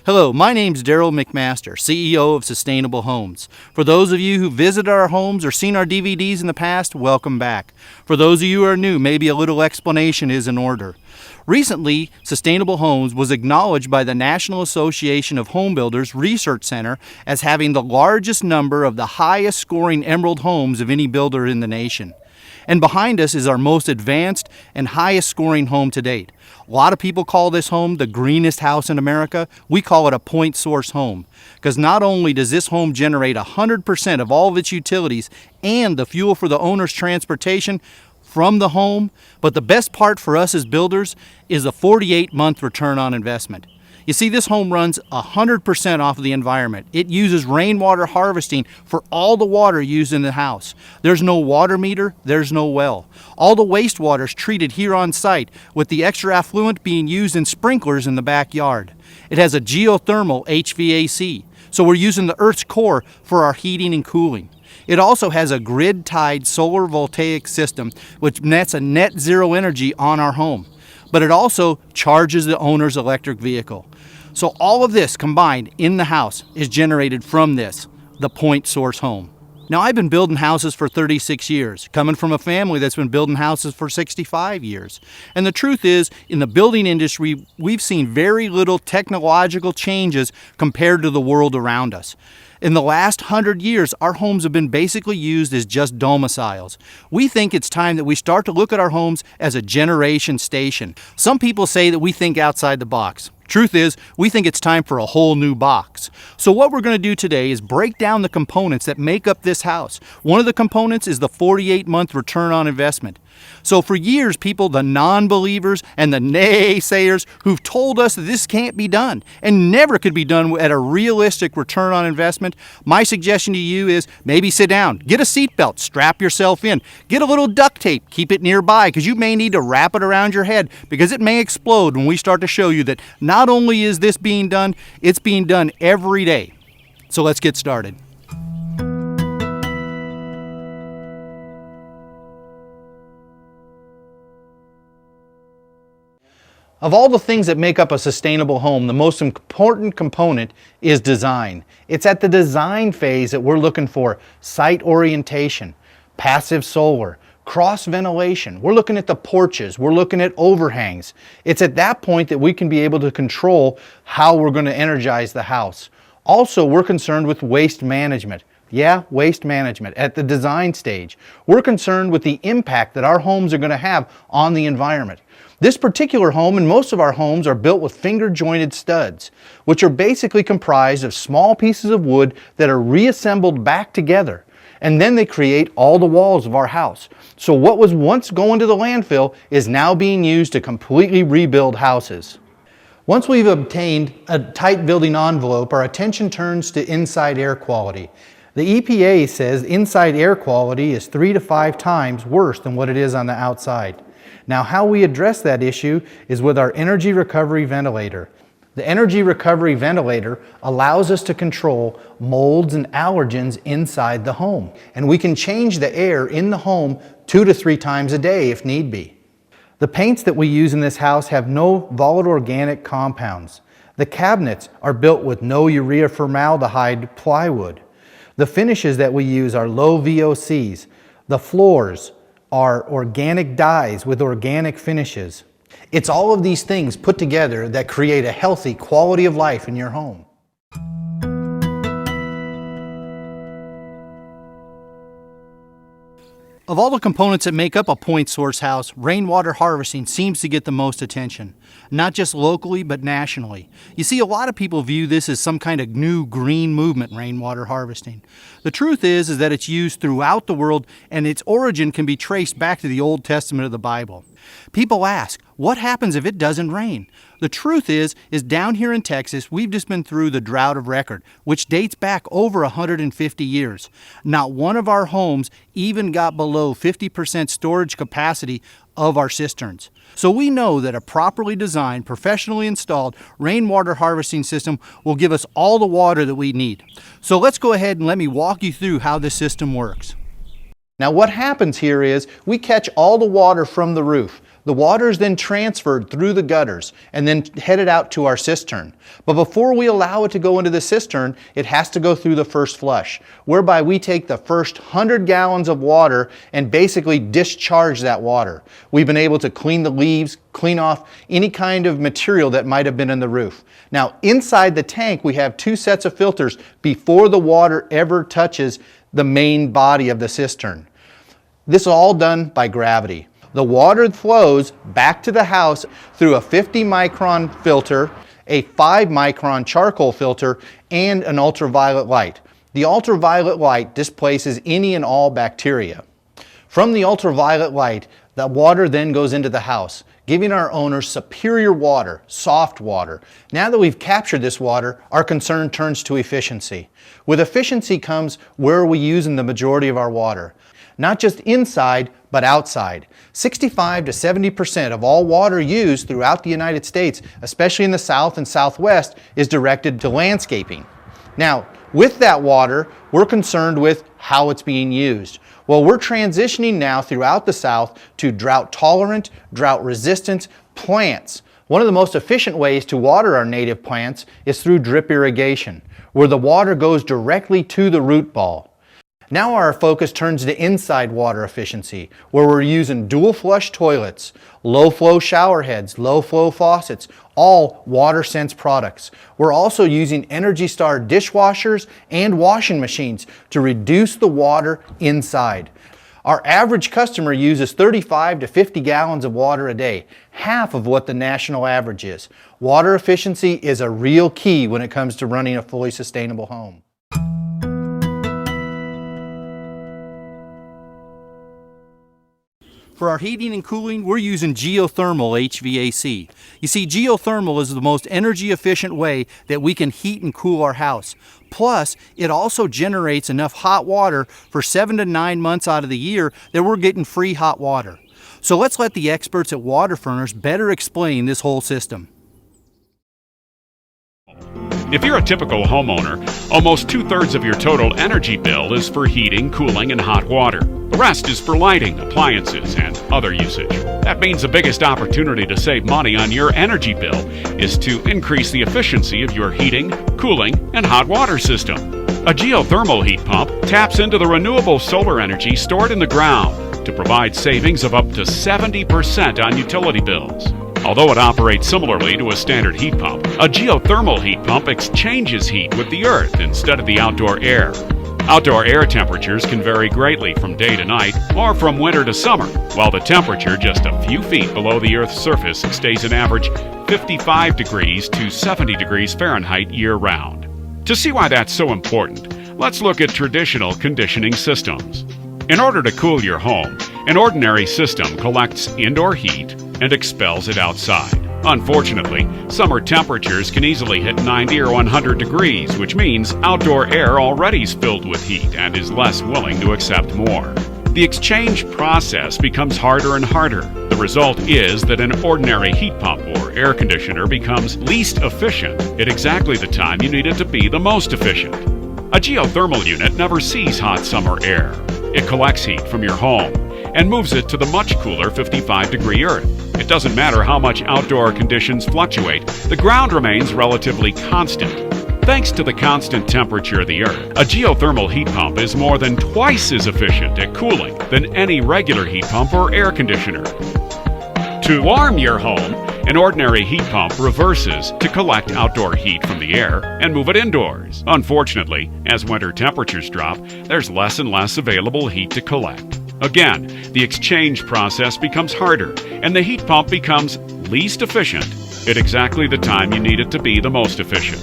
Hello, my name's Daryl McMaster, CEO of Sustainable Homes. For those of you who visited our homes or seen our DVDs in the past, welcome back. For those of you who are new, maybe a little explanation is in order. Recently, Sustainable Homes was acknowledged by the National Association of Home Builders Research Center as having the largest number of the highest scoring Emerald homes of any builder in the nation. And behind us is our most advanced and highest scoring home to date. A lot of people call this home the greenest house in America. We call it a point source home, because not only does this home generate 100% of all of its utilities and the fuel for the owner's transportation from the home, but the best part for us as builders is a 48-month return on investment. You see, this home runs 100% off of the environment. It uses rainwater harvesting for all the water used in the house. There's no water meter, there's no well. All the wastewater is treated here on site, with the extra effluent being used in sprinklers in the backyard. It has a geothermal HVAC, so we're using the Earth's core for our heating and cooling. It also has a grid-tied solar voltaic system, which nets a net zero energy on our home. But it also charges the owner's electric vehicle. So all of this combined in the house is generated from this, the point source home. Now, I've been building houses for 36 years, coming from a family that's been building houses for 65 years. And the truth is, in the building industry, we've seen very little technological changes compared to the world around us. In the last 100 years, our homes have been basically used as just domiciles. We think it's time that we start to look at our homes as a generation station. Some people say that we think outside the box. Truth is, we think it's time for a whole new box. So what we're going to do today is break down the components that make up this house. One of the components is the 48-month return on investment. So for years, people, the non-believers and the naysayers who've told us that this can't be done and never could be done at a realistic return on investment, my suggestion to you is maybe sit down, get a seatbelt, strap yourself in, get a little duct tape, keep it nearby, because you may need to wrap it around your head because it may explode when we start to show you that not only is this being done, it's being done every day. So let's get started. Of all the things that make up a sustainable home, the most important component is design. It's at the design phase that we're looking for site orientation, passive solar, cross ventilation. We're looking at the porches. We're looking at overhangs. It's at that point that we can be able to control how we're going to energize the house. Also, we're concerned with waste management. Yeah, waste management at the design stage. We're concerned with the impact that our homes are going to have on the environment. This particular home and most of our homes are built with finger-jointed studs, which are basically comprised of small pieces of wood that are reassembled back together. And then they create all the walls of our house. So what was once going to the landfill is now being used to completely rebuild houses. Once we've obtained a tight building envelope, our attention turns to inside air quality. The EPA says inside air quality is 3 to 5 times worse than what it is on the outside. Now, how we address that issue is with our energy recovery ventilator. The energy recovery ventilator allows us to control molds and allergens inside the home. And we can change the air in the home 2 to 3 times a day if need be. The paints that we use in this house have no volatile organic compounds. The cabinets are built with no urea formaldehyde plywood. The finishes that we use are low VOCs. The floors are organic dyes with organic finishes. It's all of these things put together that create a healthy quality of life in your home. Of all the components that make up a point source house, rainwater harvesting seems to get the most attention, not just locally but nationally. You see, a lot of people view this as some kind of new green movement, rainwater harvesting. The truth is that it's used throughout the world, and its origin can be traced back to the Old Testament of the Bible. People ask, what happens if it doesn't rain? The truth is down here in Texas, we've just been through the drought of record, which dates back over 150 years. Not one of our homes even got below 50% storage capacity of our cisterns. So we know that a properly designed, professionally installed rainwater harvesting system will give us all the water that we need. So let's go ahead and let me walk you through how this system works. Now what happens here is we catch all the water from the roof. The water is then transferred through the gutters and then headed out to our cistern. But before we allow it to go into the cistern, it has to go through the first flush, whereby we take the first 100 gallons of water and basically discharge that water. We've been able to clean the leaves, clean off any kind of material that might have been in the roof. Now inside the tank we have 2 sets of filters before the water ever touches the main body of the cistern. This is all done by gravity. The water flows back to the house through a 50 micron filter, a 5 micron charcoal filter, and an ultraviolet light. The ultraviolet light displaces any and all bacteria. From the ultraviolet light, the water then goes into the house, giving our owners superior water, soft water. Now that we've captured this water, our concern turns to efficiency. With efficiency comes where are we using the majority of our water. Not just inside, but outside. 65 to 70% of all water used throughout the United States, especially in the South and Southwest, is directed to landscaping. Now, with that water, we're concerned with how it's being used. Well, we're transitioning now throughout the South to drought-tolerant, drought-resistant plants. One of the most efficient ways to water our native plants is through drip irrigation, where the water goes directly to the root ball. Now our focus turns to inside water efficiency, where we're using dual flush toilets, low flow shower heads, low flow faucets, all WaterSense products. We're also using Energy Star dishwashers and washing machines to reduce the water inside. Our average customer uses 35 to 50 gallons of water a day, half of what the national average is. Water efficiency is a real key when it comes to running a fully sustainable home. For our heating and cooling, we're using Geothermal HVAC. You see, geothermal is the most energy efficient way that we can heat and cool our house. Plus, it also generates enough hot water for 7 to 9 months out of the year that we're getting free hot water. So let's let the experts at Water Furnace better explain this whole system. If you're a typical homeowner, almost 2/3 of your total energy bill is for heating, cooling, and hot water. The rest is for lighting, appliances, and other usage. That means the biggest opportunity to save money on your energy bill is to increase the efficiency of your heating, cooling, and hot water system. A geothermal heat pump taps into the renewable solar energy stored in the ground to provide savings of up to 70% on utility bills. Although it operates similarly to a standard heat pump, a geothermal heat pump exchanges heat with the earth instead of the outdoor air. Outdoor air temperatures can vary greatly from day to night or from winter to summer, while the temperature just a few feet below the Earth's surface stays an average 55 degrees to 70 degrees Fahrenheit year-round. To see why that's so important, let's look at traditional conditioning systems. In order to cool your home, an ordinary system collects indoor heat and expels it outside. Unfortunately, summer temperatures can easily hit 90 or 100 degrees, which means outdoor air already is filled with heat and is less willing to accept more. The exchange process becomes harder and harder. The result is that an ordinary heat pump or air conditioner becomes least efficient at exactly the time you need it to be the most efficient. A geothermal unit never sees hot summer air. It collects heat from your home and moves it to the much cooler 55-degree Earth. It doesn't matter how much outdoor conditions fluctuate, the ground remains relatively constant. Thanks to the constant temperature of the Earth, a geothermal heat pump is more than twice as efficient at cooling than any regular heat pump or air conditioner. To warm your home, an ordinary heat pump reverses to collect outdoor heat from the air and move it indoors. Unfortunately, as winter temperatures drop, there's less and less available heat to collect. Again, the exchange process becomes harder, and the heat pump becomes least efficient at exactly the time you need it to be the most efficient.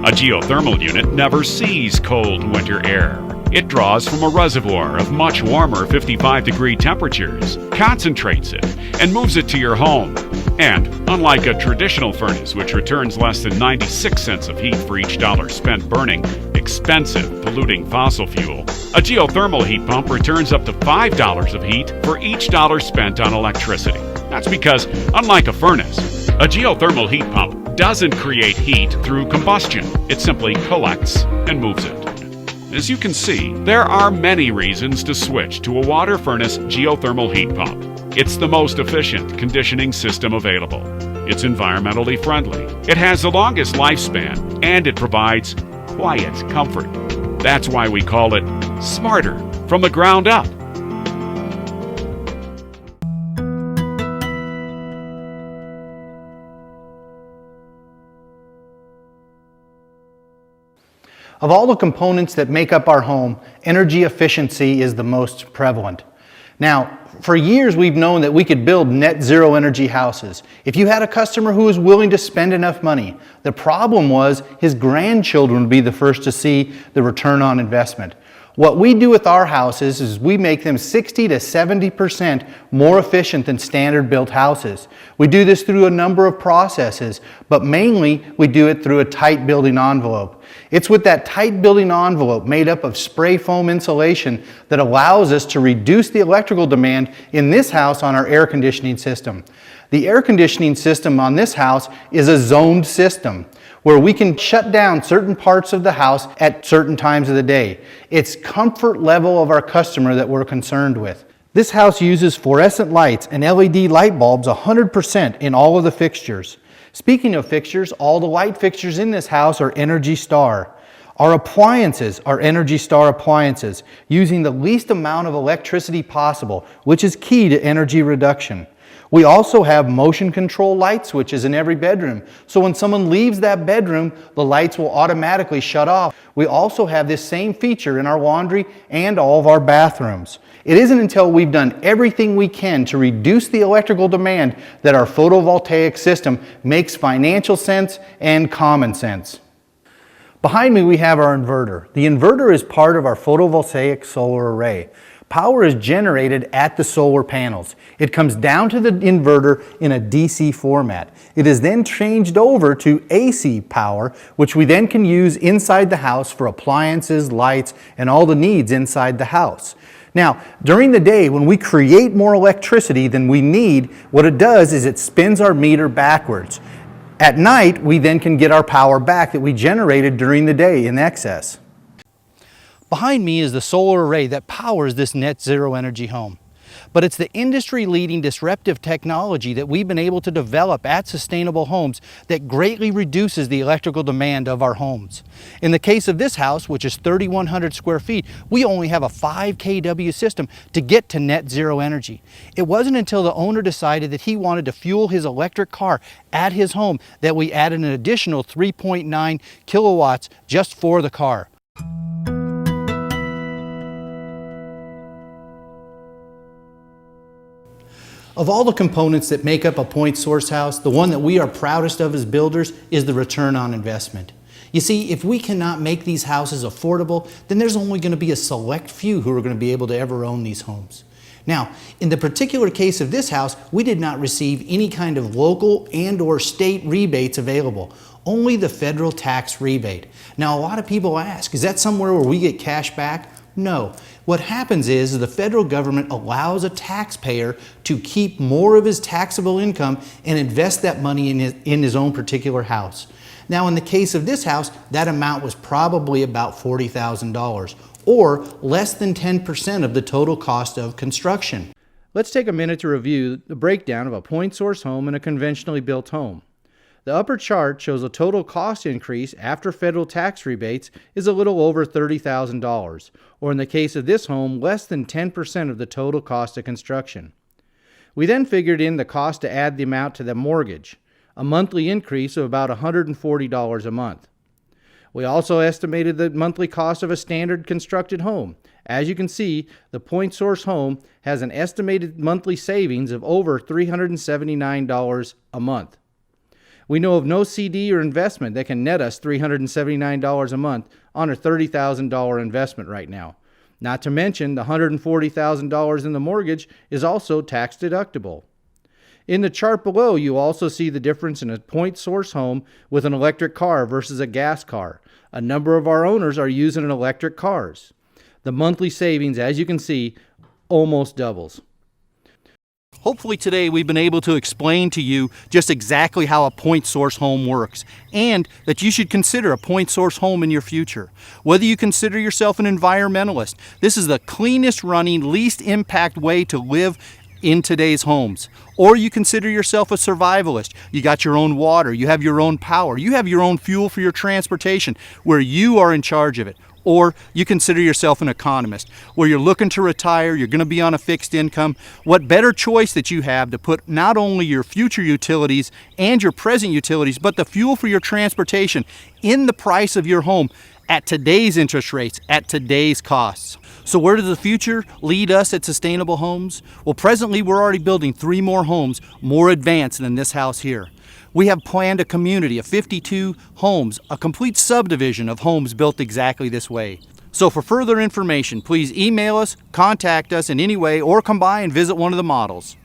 A geothermal unit never sees cold winter air. It draws from a reservoir of much warmer 55-degree temperatures, concentrates it, and moves it to your home. And, unlike a traditional furnace which returns less than 96 cents of heat for each dollar spent burning expensive, polluting fossil fuel, a geothermal heat pump returns up to $5 of heat for each dollar spent on electricity. That's because, unlike a furnace, a geothermal heat pump doesn't create heat through combustion. It simply collects and moves it. As you can see, there are many reasons to switch to a water furnace geothermal heat pump. It's the most efficient conditioning system available. It's environmentally friendly. It has the longest lifespan, and it provides quiet comfort. That's why we call it smarter from the ground up. Of all the components that make up our home, energy efficiency is the most prevalent. Now, for years we've known that we could build net zero energy houses if you had a customer who was willing to spend enough money. The problem was his grandchildren would be the first to see the return on investment. What we do with our houses is we make them 60 to 70% more efficient than standard built houses. We do this through a number of processes, but mainly we do it through a tight building envelope. It's with that tight building envelope made up of spray foam insulation that allows us to reduce the electrical demand in this house on our air conditioning system. The air conditioning system on this house is a zoned system where we can shut down certain parts of the house at certain times of the day. It's comfort level of our customer that we're concerned with. This house uses fluorescent lights and LED light bulbs 100% in all of the fixtures. Speaking of fixtures, all the light fixtures in this house are Energy Star. Our appliances are Energy Star appliances, using the least amount of electricity possible, which is key to energy reduction. We also have motion control light switches in every bedroom, so when someone leaves that bedroom, the lights will automatically shut off. We also have this same feature in our laundry and all of our bathrooms. It isn't until we've done everything we can to reduce the electrical demand that our photovoltaic system makes financial sense and common sense. Behind me we have our inverter. The inverter is part of our photovoltaic solar array. Power is generated at the solar panels. It comes down to the inverter in a DC format. It is then changed over to AC power, which we then can use inside the house for appliances, lights, and all the needs inside the house. Now, during the day, when we create more electricity than we need, what it does is it spins our meter backwards. At night, we then can get our power back that we generated during the day in excess. Behind me is the solar array that powers this net zero energy home. But it's the industry-leading disruptive technology that we've been able to develop at Sustainable Homes that greatly reduces the electrical demand of our homes. In the case of this house, which is 3,100 square feet, we only have a 5 kW system to get to net zero energy. It wasn't until the owner decided that he wanted to fuel his electric car at his home that we added an additional 3.9 kilowatts just for the car. Of all the components that make up a point source house, the one that we are proudest of as builders is the return on investment. You see, if we cannot make these houses affordable, then there's only going to be a select few who are going to be able to ever own these homes. Now, in the particular case of this house, we did not receive any kind of local and/or state rebates available, only the federal tax rebate. Now, a lot of people ask, is that somewhere where we get cash back? No. What happens is the federal government allows a taxpayer to keep more of his taxable income and invest that money in his own particular house. Now, in the case of this house, that amount was probably about $40,000, or less than 10% of the total cost of construction. Let's take a minute to review the breakdown of a point source home and a conventionally built home. The upper chart shows a total cost increase after federal tax rebates is a little over $30,000, or in the case of this home, less than 10% of the total cost of construction. We then figured in the cost to add the amount to the mortgage, a monthly increase of about $140 a month. We also estimated the monthly cost of a standard constructed home. As you can see, the point source home has an estimated monthly savings of over $379 a month. We know of no CD or investment that can net us $379 a month on a $30,000 investment right now. Not to mention the $140,000 in the mortgage is also tax deductible. In the chart below, you also see the difference in a point source home with an electric car versus a gas car. A number of our owners are using electric cars. The monthly savings, as you can see, almost doubles. Hopefully today we've been able to explain to you just exactly how a point source home works, and that you should consider a point source home in your future. Whether you consider yourself an environmentalist, this is the cleanest running, least impact way to live in today's homes. Or you consider yourself a survivalist. You got your own water, you have your own power, you have your own fuel for your transportation, where you are in charge of it. Or you consider yourself an economist, where you're looking to retire, you're going to be on a fixed income. What better choice that you have to put not only your future utilities and your present utilities, but the fuel for your transportation in the price of your home at today's interest rates, at today's costs. So where does the future lead us at Sustainable Homes? Well, presently we're already building 3 more homes more advanced than this house here. We have planned a community of 52 homes, a complete subdivision of homes built exactly this way. So for further information, please email us, contact us in any way, or come by and visit one of the models.